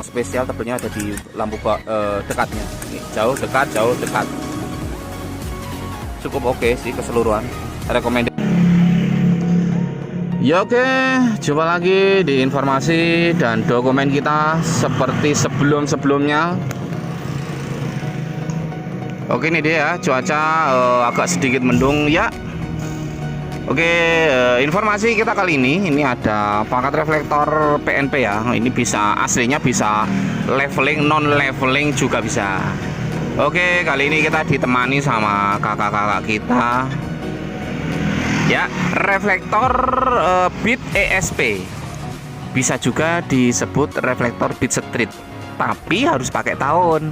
spesial tabelnya ada di lampu dekatnya. Ini jauh, dekat, jauh, dekat. Cukup oke sih keseluruhan. Rekomendasi. Ya oke, jumpa lagi di informasi dan dokumen kita seperti sebelum-sebelumnya. Oke, ini dia ya, cuaca agak sedikit mendung ya. Oke, informasi kita kali ini ada pangkat reflektor PNP ya. Ini bisa aslinya bisa leveling, non leveling juga bisa. Oke, kali ini kita ditemani sama kakak-kakak kita. Ya, reflektor bit ESP. Bisa juga disebut reflektor bit street, tapi harus pakai tahun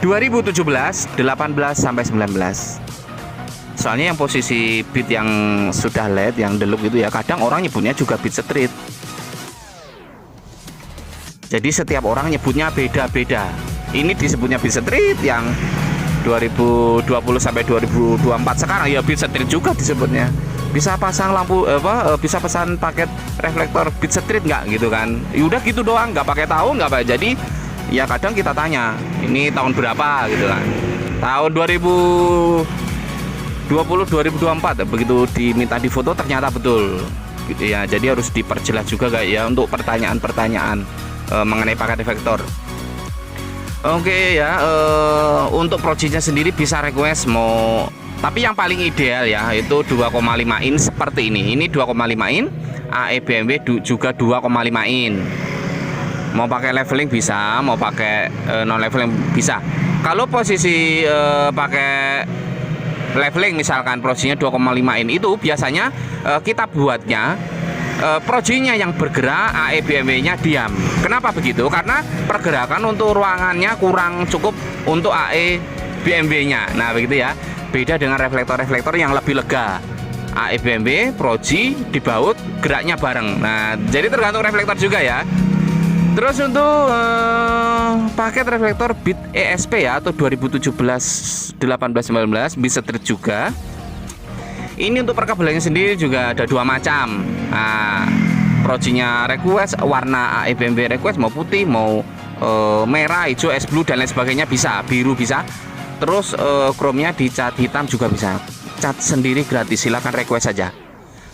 2017, 18 sampai 19. Soalnya yang posisi bit yang sudah LED, yang deluxe itu ya, kadang orang nyebutnya juga bit street. Jadi setiap orang nyebutnya beda-beda. Ini disebutnya bit street yang 2020 sampai 2024 sekarang ya bit street juga disebutnya. Bisa pasang lampu bisa pesan paket reflektor bit street nggak gitu kan? Yaudah gitu doang, nggak pakai tahun, nggak pakai. Jadi ya kadang kita tanya, ini tahun berapa gitu kan? Tahun 2024 begitu diminta di foto ternyata betul gitu ya. Jadi harus diperjelas juga guys ya untuk pertanyaan-pertanyaan mengenai paket reflektor. Oke ya, untuk projectnya sendiri bisa request mau, tapi yang paling ideal ya itu 2,5 in seperti ini. Ini 2,5 in, AE BMW juga 2,5 in. Mau pakai leveling bisa, mau pakai non leveling bisa. Kalau posisi pakai leveling misalkan projectnya 2,5 in itu biasanya kita buatnya projectnya yang bergerak, AE BMW-nya diam. Kenapa begitu? Karena pergerakan untuk ruangannya kurang cukup untuk AE BMW-nya. Nah begitu ya. Beda dengan reflektor-reflektor yang lebih lega. AE BMW, proji, dibaut, geraknya bareng. Nah jadi tergantung reflektor juga ya. Terus untuk paket reflektor bit ESP ya, atau 2017, 18, 19 bit street juga. Ini untuk perkabelannya sendiri juga ada dua macam. Nah, projinya request warna AE BMW request mau putih, mau merah, hijau, es blue dan lain sebagainya bisa, biru bisa. Terus chrome-nya dicat hitam juga bisa. Cat sendiri gratis, silahkan request saja.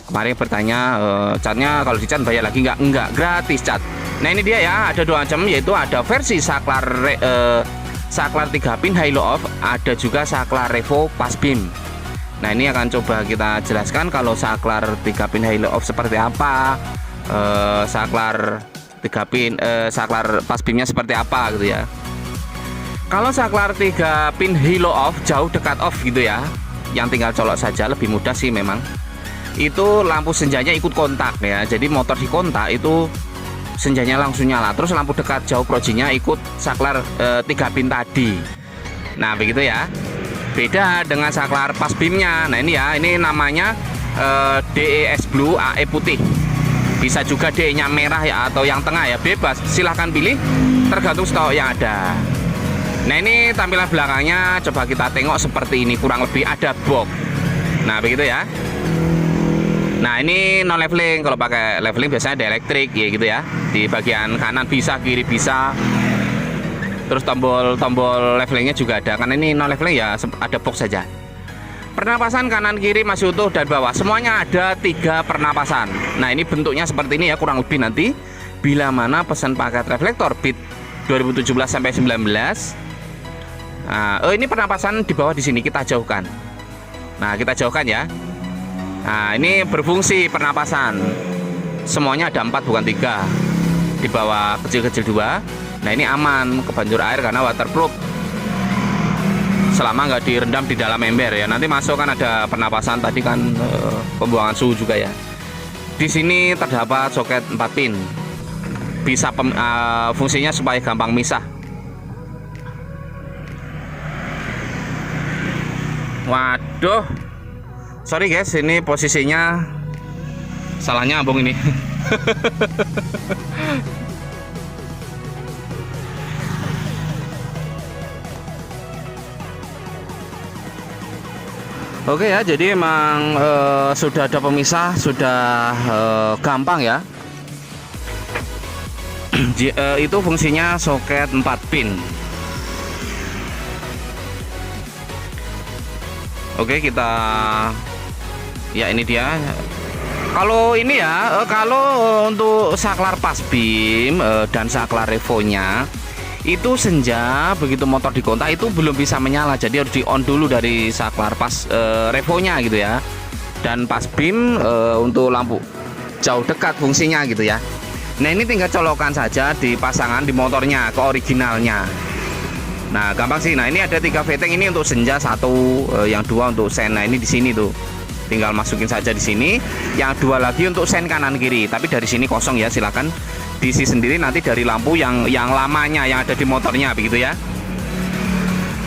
Kemarin bertanya catnya kalau dicat bayar lagi nggak? Enggak, gratis cat. Nah ini dia ya, ada dua macam, yaitu ada versi saklar saklar 3 pin halo off, ada juga saklar revo pas beam. Nah ini akan coba kita jelaskan kalau saklar 3 pin halo off seperti apa, saklar 3 pin saklar pas beamnya seperti apa gitu ya. Kalau saklar 3 pin halo off, jauh dekat off gitu ya, yang tinggal colok saja, lebih mudah sih memang. Itu lampu senjanya ikut kontak ya, jadi motor di kontak itu senjanya langsung nyala. Terus lampu dekat jauh projinya ikut saklar 3 pin tadi. Nah begitu ya. Beda dengan saklar pas beamnya. Nah ini ya, ini namanya DES blue, AE putih. Bisa juga DE nya merah ya, atau yang tengah ya, bebas. Silahkan pilih, tergantung stok yang ada. Nah ini tampilan belakangnya coba kita tengok seperti ini, kurang lebih ada box. Nah begitu ya. Nah ini non leveling, kalau pakai leveling biasanya ada elektrik ya gitu ya. Di bagian kanan bisa, kiri bisa. Terus tombol levelingnya juga ada. Karena ini non leveling ya ada box saja. Pernapasan kanan kiri masih utuh dan bawah, semuanya ada 3 pernapasan. Nah ini bentuknya seperti ini ya kurang lebih nanti. Bila mana pesan paket reflektor bit 2017 sampai 19. Nah, ini pernapasan di bawah di sini kita jauhkan. Nah kita jauhkan ya. Nah ini berfungsi pernapasan. Semuanya ada 4 bukan 3. Di bawah kecil-kecil 2. Nah ini aman kebanjur air karena waterproof. Selama nggak direndam di dalam ember ya. Nanti masuk kan ada pernapasan tadi kan pembuangan suhu juga ya. Di sini terdapat soket 4 pin. Bisa fungsinya supaya gampang misah. Waduh, sorry guys, ini posisinya salah nyambung ini. Oke ya, jadi emang sudah ada pemisah, sudah gampang ya. Itu fungsinya soket 4 pin. Oke, kita ya ini dia. Kalau ini ya, kalau untuk saklar pasbim dan saklar revonya itu senja begitu motor dikontak itu belum bisa menyala, jadi harus di on dulu dari saklar revonya gitu ya. Dan pasbim untuk lampu jauh dekat fungsinya gitu ya. Nah, ini tinggal colokan saja di pasangan di motornya ke originalnya. Nah, gampang sih. Nah, ini ada 3 fitting, ini untuk senja 1, yang 2 untuk sen. Nah, ini di sini tuh. Tinggal masukin saja di sini. Yang 2 lagi untuk sen kanan kiri. Tapi dari sini kosong ya, silakan diisi sendiri nanti dari lampu yang lamanya yang ada di motornya begitu ya.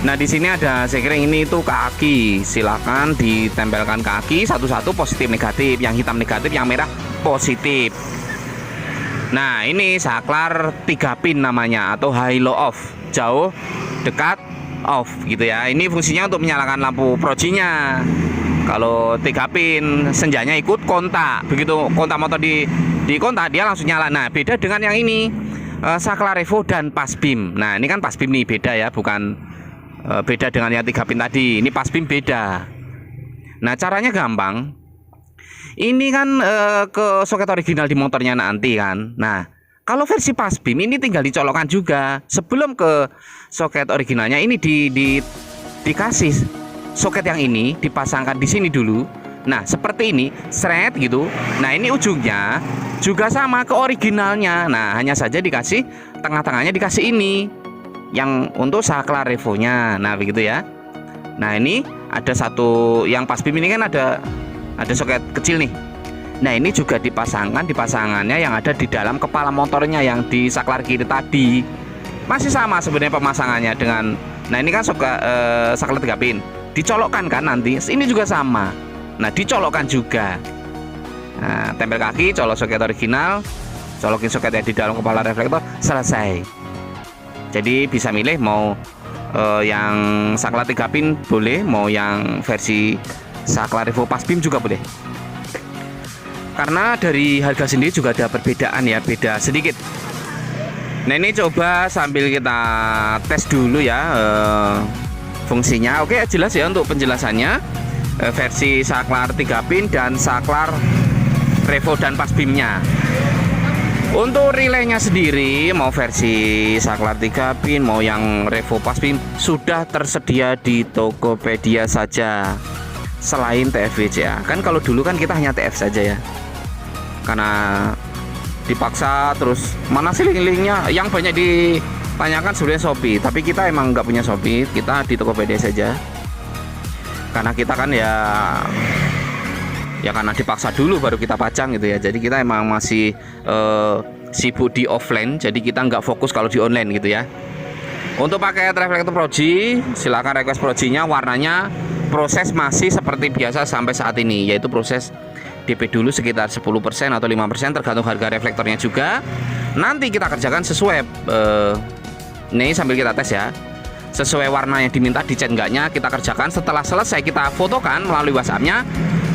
Nah, di sini ada sekring, ini itu kaki. Silakan ditempelkan kaki satu-satu, positif negatif. Yang hitam negatif, yang merah positif. Nah, ini saklar 3 pin namanya, atau high low off, jauh dekat off gitu ya. Ini fungsinya untuk menyalakan lampu projinya. Kalau 3 pin senjanya ikut kontak, begitu kontak motor di kontak dia langsung nyala. Nah, beda dengan yang ini, saklar revo dan pasbim. Nah, ini kan pasbim nih, beda ya, bukan beda dengan yang 3 pin tadi. Ini pasbim beda. Nah, caranya gampang. Ini kan ke soket original di motornya nanti kan. Nah, kalau versi pasbim ini tinggal dicolokkan juga sebelum ke soket originalnya. Ini dikasih soket yang ini dipasangkan di sini dulu. Nah, seperti ini, seret gitu. Nah, ini ujungnya juga sama ke originalnya. Nah, hanya saja dikasih tengah-tengahnya dikasih ini yang untuk saklar revonya. Nah, begitu ya. Nah, ini ada satu yang pasbim ini kan ada soket kecil nih. Nah, ini juga dipasangkan di pasangannya yang ada di dalam kepala motornya yang di saklar kiri tadi. Masih sama sebenarnya pemasangannya dengan. Nah, ini kan saklar 3 pin. Dicolokkan kan nanti. Ini juga sama. Nah, dicolokkan juga. Nah, tempel kaki, colok soket original, colokin soket yang di dalam kepala reflektor, selesai. Jadi bisa milih mau yang saklar 3 pin boleh, mau yang versi saklar revo pasbim juga boleh. Karena dari harga sendiri juga ada perbedaan ya, beda sedikit. Nah, ini coba sambil kita tes dulu ya fungsinya. Oke, jelas ya untuk penjelasannya. Versi saklar 3 pin dan saklar revo dan pasbimnya. Untuk relaynya sendiri, mau versi saklar 3 pin mau yang revo pasbim sudah tersedia di Tokopedia saja. Selain TFWCA, kan kalau dulu kan kita hanya TF saja ya, karena dipaksa. Terus mana sih link-linknya, yang banyak ditanyakan sebenarnya Shopee, tapi kita emang nggak punya Shopee, kita di Tokopedia saja. Karena kita kan ya karena dipaksa dulu baru kita pajang gitu ya. Jadi kita emang masih sibuk di offline, jadi kita nggak fokus kalau di online gitu ya. Untuk pakai reflektor proji, silakan request projinya, warnanya proses masih seperti biasa sampai saat ini, yaitu proses DP dulu sekitar 10% atau 5%, tergantung harga reflektornya juga. Nanti kita kerjakan sesuai ini sambil kita tes ya, sesuai warna yang diminta, dicet enggaknya kita kerjakan. Setelah selesai kita fotokan melalui WhatsAppnya,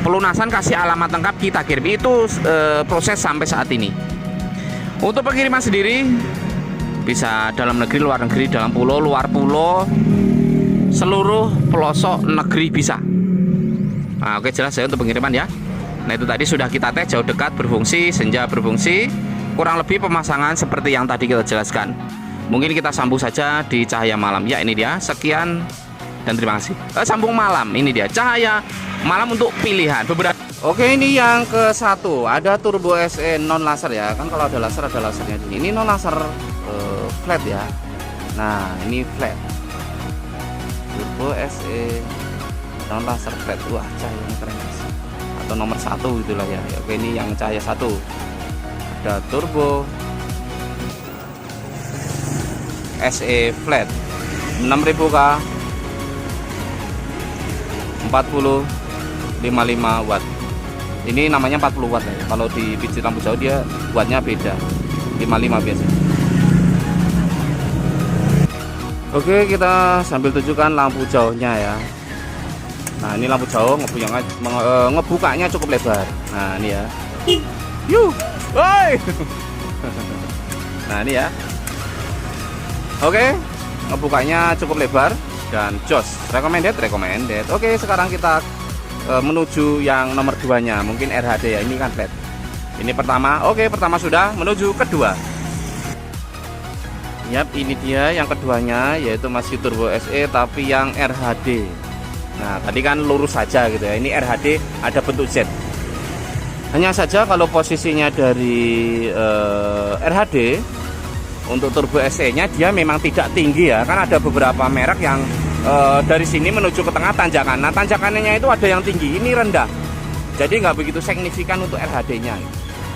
pelunasan kasih alamat lengkap kita kirim. Itu proses sampai saat ini. Untuk pengiriman sendiri bisa dalam negeri, luar negeri, dalam pulau, luar pulau, seluruh pelosok negeri bisa. Nah, oke, jelas ya untuk pengiriman ya. Nah, itu tadi sudah kita tes, jauh dekat berfungsi, senja berfungsi, kurang lebih pemasangan seperti yang tadi kita jelaskan. Mungkin kita sambung saja di cahaya malam ya. Ini dia, sekian dan terima kasih. Sambung malam, ini dia cahaya malam untuk pilihan beberapa. Oke, ini yang ke satu, ada turbo SE non laser ya. Kan kalau ada laser ada lasernya. Ini non laser flat ya. Nah, ini flat turbo SE non laser flat. Wah, cahayanya keren guys. Atau nomor 1 itulah ya. Oke, ini yang cahaya 1. Ada turbo SE flat 6000K 4055 watt. Ini namanya 40 watt ya. Kalau di biji lampu jauh dia wattnya beda, 55 biasanya. Oke, kita sambil tunjukkan lampu jauhnya ya. Nah, ini lampu jauh ngebukanya cukup lebar. Nah, ini ya. Yuh, woi. Nah ini ya. Oke, ngebukanya cukup lebar dan jos, recommended. Oke, sekarang kita menuju yang nomor 2-nya, mungkin RHD ya. Ini kan flat. Ini pertama. Oke, pertama sudah, menuju kedua. Yap, ini dia yang keduanya, yaitu masih Turbo SE tapi yang RHD. Nah tadi kan lurus saja gitu ya, ini RHD ada bentuk Z. Hanya saja kalau posisinya dari RHD untuk Turbo SE nya dia memang tidak tinggi ya, kan ada beberapa merek yang dari sini menuju ke tengah tanjakan. Nah tanjakannya itu ada yang tinggi, ini rendah, jadi nggak begitu signifikan untuk RHD nya,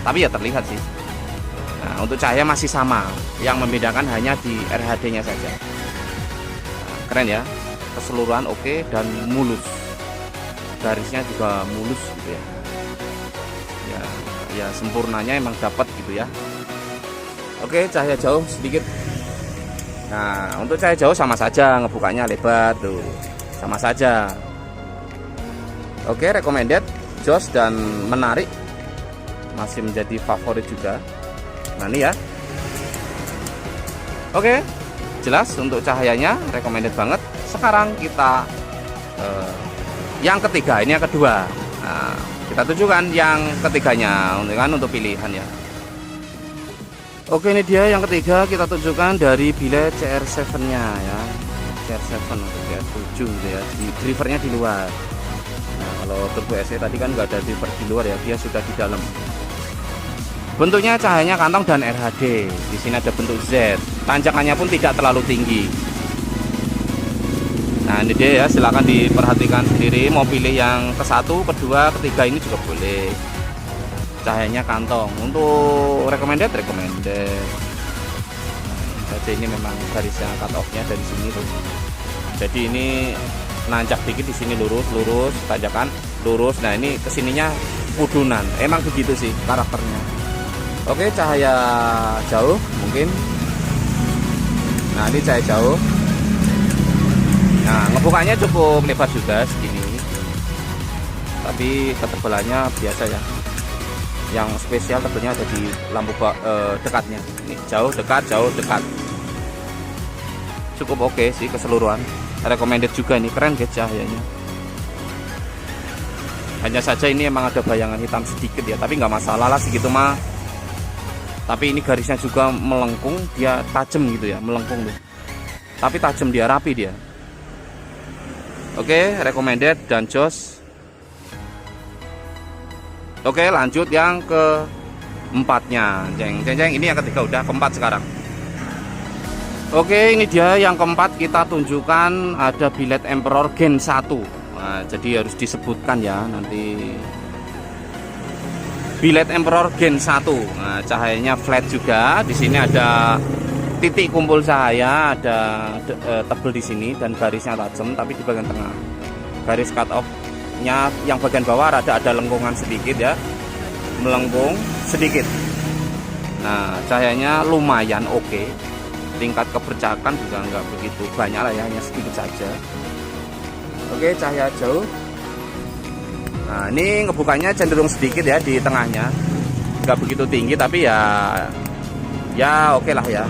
tapi ya terlihat sih. Nah, untuk cahaya masih sama, yang membedakan hanya di RHD nya saja. Nah, keren ya, keseluruhan oke dan mulus, garisnya juga mulus gitu ya. Ya sempurnanya emang dapat gitu ya. Oke, cahaya jauh sedikit. Nah untuk cahaya jauh sama saja, ngebukanya lebar tuh, sama saja. Oke, recommended, jos dan menarik, masih menjadi favorit juga. Nah ini ya. Oke, jelas untuk cahayanya recommended banget. Sekarang kita yang ketiga, ini yang kedua. Nah, kita tunjukkan yang ketiganya untuk pilihan ya. Oke, ini dia yang ketiga, kita tunjukkan dari bilet CR7 nya ya. CR7 atau CR7 gitu ya. Di drivernya di luar. Nah kalau Turbo SE tadi kan nggak ada driver di luar ya, dia sudah di dalam. Bentuknya cahayanya kantong dan RHD. Di sini ada bentuk Z. Tanjakannya pun tidak terlalu tinggi. Nah ini dia ya, silahkan diperhatikan sendiri. Mau pilih yang ke-1, kedua, ketiga ini juga boleh. Cahayanya kantong. Untuk recommended. Jadi ini memang garisnya cut off-nya dari sini tuh. Jadi ini nancap dikit, di sini lurus, tanjakan lurus. Nah ini kesininya kudunan. Emang begitu sih karakternya. Oke, cahaya jauh mungkin. Nah ini cahaya jauh. Nah ngebukanya cukup lebar juga segini, tapi ketebalannya biasa ya. Yang spesial tebalnya ada di lampu dekatnya. Ini jauh, dekat, cukup oke sih keseluruhan. Recommended juga, ini keren guys cahayanya. Hanya saja ini emang ada bayangan hitam sedikit ya, tapi nggak masalah lah segitu mah. Tapi ini garisnya juga melengkung, dia tajam gitu ya, melengkung tuh. Tapi tajam, dia rapi dia. Oke, recommended dan jos. Oke, lanjut yang keempatnya. Jeng, ini yang ketiga, udah keempat sekarang. Oke, ini dia yang keempat, kita tunjukkan ada bilet Emperor Gen 1. Nah, jadi harus disebutkan ya nanti. Bilet Emperor Gen 1. Nah, cahayanya flat juga. Di sini ada titik kumpul cahaya, ada tebel di sini dan garisnya tajam, tapi di bagian tengah. Garis cut off-nya yang bagian bawah ada lengkungan sedikit ya. Melengkung sedikit. Nah, cahayanya lumayan oke. Tingkat kebercakan juga nggak begitu banyak lah ya, hanya sedikit saja. Oke, cahaya jauh. Nah ini ngebukanya cenderung sedikit ya di tengahnya, nggak begitu tinggi tapi ya oke lah ya,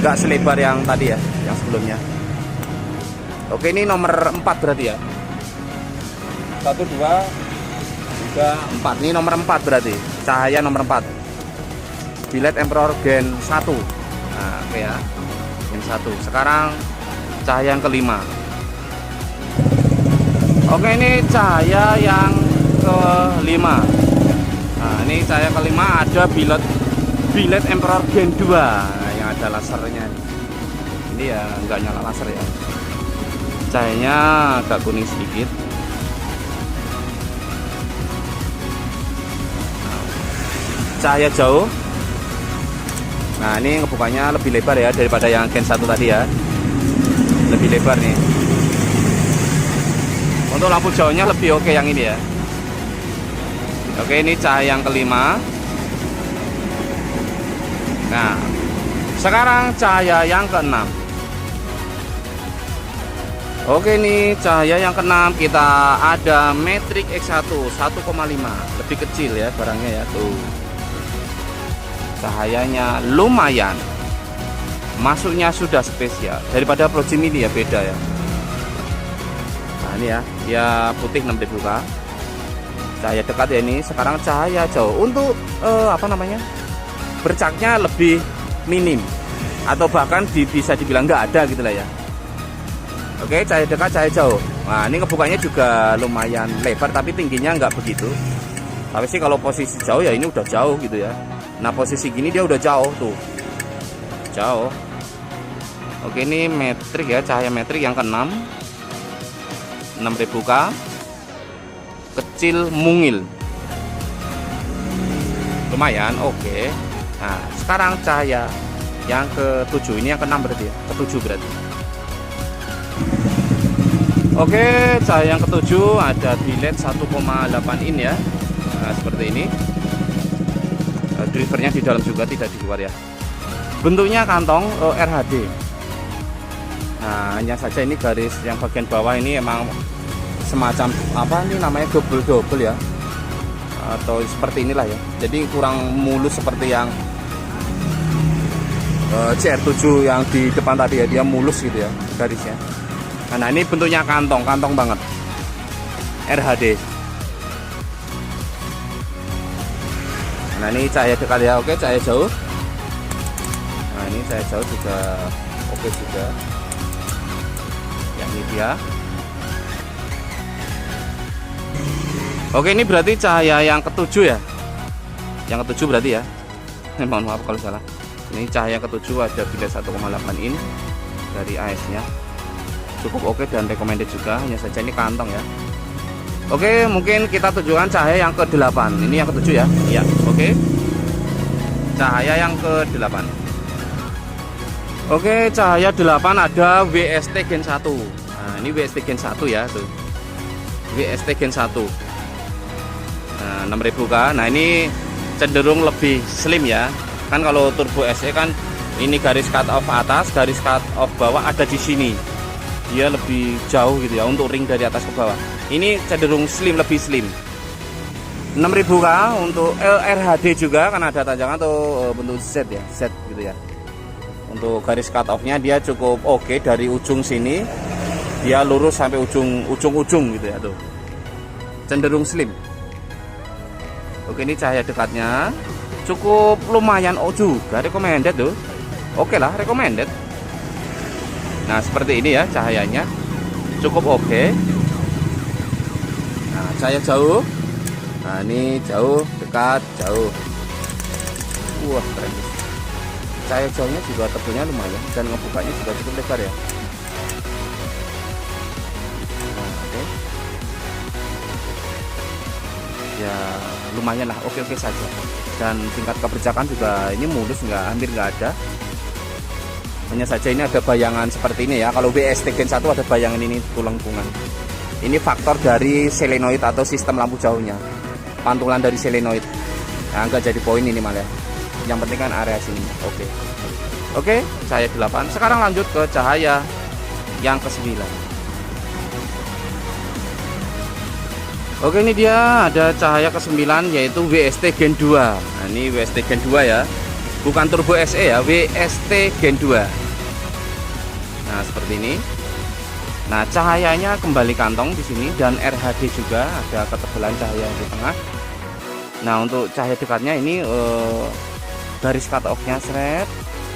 nggak selebar yang tadi ya, yang sebelumnya. Oke, ini nomor 4 berarti ya, 1, 2, 3, 4. Ini nomor 4 berarti, cahaya nomor 4, bilet Emperor Gen 1. Nah oke ya, Gen 1. Sekarang cahaya yang kelima. Oke, ini cahaya yang kelima. Nah ini cahaya kelima, ada bilet Emperor Gen 2. Nah, yang ada lasernya. Ini ya nggak nyala laser ya. Cahayanya agak kuning sedikit. Cahaya jauh. Nah ini ngebukanya lebih lebar ya daripada yang Gen 1 tadi ya. Lebih lebar nih. Untuk lampu jauhnya lebih oke yang ini ya. Oke, ini cahaya yang kelima. Nah sekarang cahaya yang keenam. Oke, ini cahaya yang keenam, kita ada Matrix X1 1,5, lebih kecil ya barangnya ya tuh. cahayanya lumayan, masuknya sudah spesial daripada Pro Gemini ya, beda ya. Nah ini ya, dia putih 6000K, cahaya dekat ya. Ini sekarang cahaya jauh untuk bercaknya lebih minim, atau bahkan bisa dibilang nggak ada gitu lah ya. Oke, cahaya dekat, cahaya jauh. Nah ini ngebukanya juga lumayan lebar, tapi tingginya nggak begitu. Tapi sih kalau posisi jauh ya ini udah jauh gitu ya. Nah posisi gini dia udah jauh tuh, jauh. Oke, ini metrik ya, cahaya metrik yang ke-6, 6000K, kecil mungil, lumayan oke. Nah sekarang cahaya yang ke-7, ini yang ke-6 berarti ya, ke-7 berarti. Oke, cahaya yang ke-7 ada di LED 1,8 in ya. Nah seperti ini, drivernya di dalam juga, tidak di luar ya. Bentuknya kantong RHD. Nah hanya saja ini garis yang bagian bawah ini emang semacam apa ini namanya, double ya, atau seperti inilah ya. Jadi kurang mulus seperti yang CR7 yang di depan tadi ya, dia mulus gitu ya garisnya. Nah ini bentuknya kantong banget, RHD. Nah ini cahaya dekat ya, oke. Cahaya jauh, nah ini cahaya jauh juga oke juga. Yang ini dia. Oke, ini berarti cahaya yang ke-7 ya, yang ke-7 berarti ya. Mohon maaf kalau salah. Ini cahaya ke-7 ada bila 1,8 in dari AS nya, cukup oke dan recommended juga. Hanya saja ini kantong ya. Oke, mungkin kita tujuan cahaya yang ke-8. Ini yang ke-7 ya. Iya, oke. Cahaya yang ke-8. Oke, cahaya 8 ada WST Gen 1. Nah, ini WST Gen 1 ya tuh. WST Gen 1. Nah, 6000K. Nah, ini cenderung lebih slim ya. Kan kalau Turbo SE kan ini garis cut off atas, garis cut off bawah ada di sini. Dia lebih jauh gitu ya untuk ring dari atas ke bawah. Ini cenderung slim, lebih slim. 6000K untuk RHD juga kan ada tanjangan atau bentuk Z ya, Z gitu ya. Untuk garis cut off-nya dia cukup oke, dari ujung sini dia lurus sampai ujung gitu ya tuh. Cenderung slim. Oke, ini cahaya dekatnya cukup lumayan juga, recommended tuh. Oke lah, recommended. Nah seperti ini ya cahayanya, cukup oke. Nah cahaya jauh, nah ini jauh, dekat, jauh. Wah keren. Cahaya jauhnya juga tebelnya lumayan dan ngebukanya juga cukup lebar ya. Nah, oke. Ya lumayan lah, oke saja. Dan tingkat keberjakan juga ini mulus, hampir nggak ada. Hanya saja ini ada bayangan seperti ini ya. Kalau WST Gen 1 ada bayangan ini tulang-tulang. Ini faktor dari selenoid atau sistem lampu jauhnya, pantulan dari selenoid. Nah, nggak jadi poin ini malah. Yang penting kan area sini. Oke, cahaya 8. Sekarang lanjut ke cahaya yang ke-9. Oke, ini dia ada cahaya ke-9 yaitu WST Gen 2. Nah, ini WST Gen 2 ya. Bukan Turbo SE ya, WST Gen 2. Nah, seperti ini. Nah, cahayanya kembali kantong di sini dan RHD juga, ada ketebalan cahaya di tengah. Nah, untuk cahaya dekatnya ini garis cut off-nya seret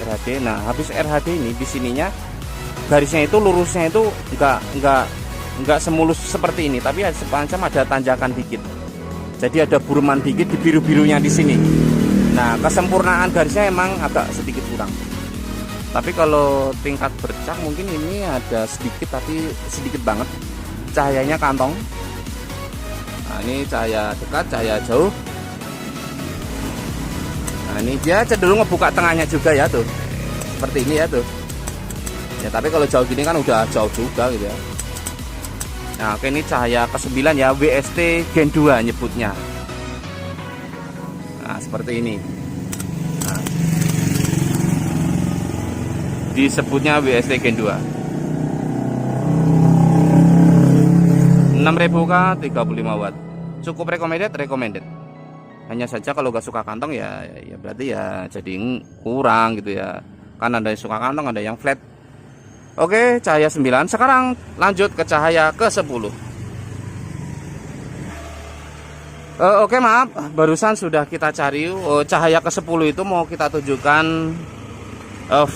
RHD. Nah, habis RHD ini di sininya garisnya itu lurusnya itu enggak semulus seperti ini, tapi semacam ada tanjakan dikit. Jadi ada buruman dikit di biru-birunya di sini. Nah, kesempurnaan garisnya emang agak sedikit kurang. Tapi kalau tingkat bercak mungkin ini ada sedikit, tapi sedikit banget. Cahayanya kantong. Nah, ini cahaya dekat, cahaya jauh. Nah, ini dia cenderung ngebuka tengahnya juga ya tuh. Seperti ini ya tuh. Ya, tapi kalau jauh gini kan udah jauh juga gitu ya. Nah, oke, ini cahaya ke-9 ya, WST Gen 2 nyebutnya. Nah, seperti ini. Nah, disebutnya WST Gen 2. 6000K 35 watt. Cukup recommended. Hanya saja kalau gak suka kantong ya berarti ya jadi kurang gitu ya. Kan ada yang suka kantong, ada yang flat. Oke, cahaya 9. Sekarang lanjut ke cahaya ke 10. Oke, maaf, barusan sudah kita cari. Cahaya ke 10 itu mau kita tunjukkan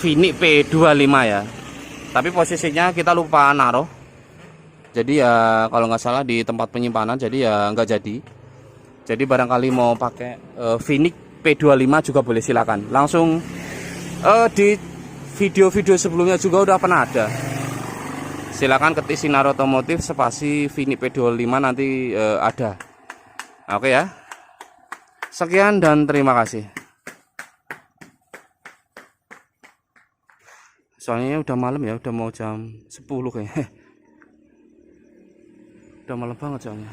Vinic P25 ya. Tapi posisinya kita lupa naruh. Jadi ya kalau nggak salah di tempat penyimpanan, jadi ya nggak jadi. Jadi barangkali mau pakai Vinic P25 juga boleh, silakan. Langsung di video-video sebelumnya juga udah pernah ada. Silakan ketik Sinar Otomotif spasi Vinic P25 nanti ada. Oke ya. Sekian dan terima kasih. Soalnya udah malam ya, udah mau jam 10 kayaknya. Udah malam banget soalnya.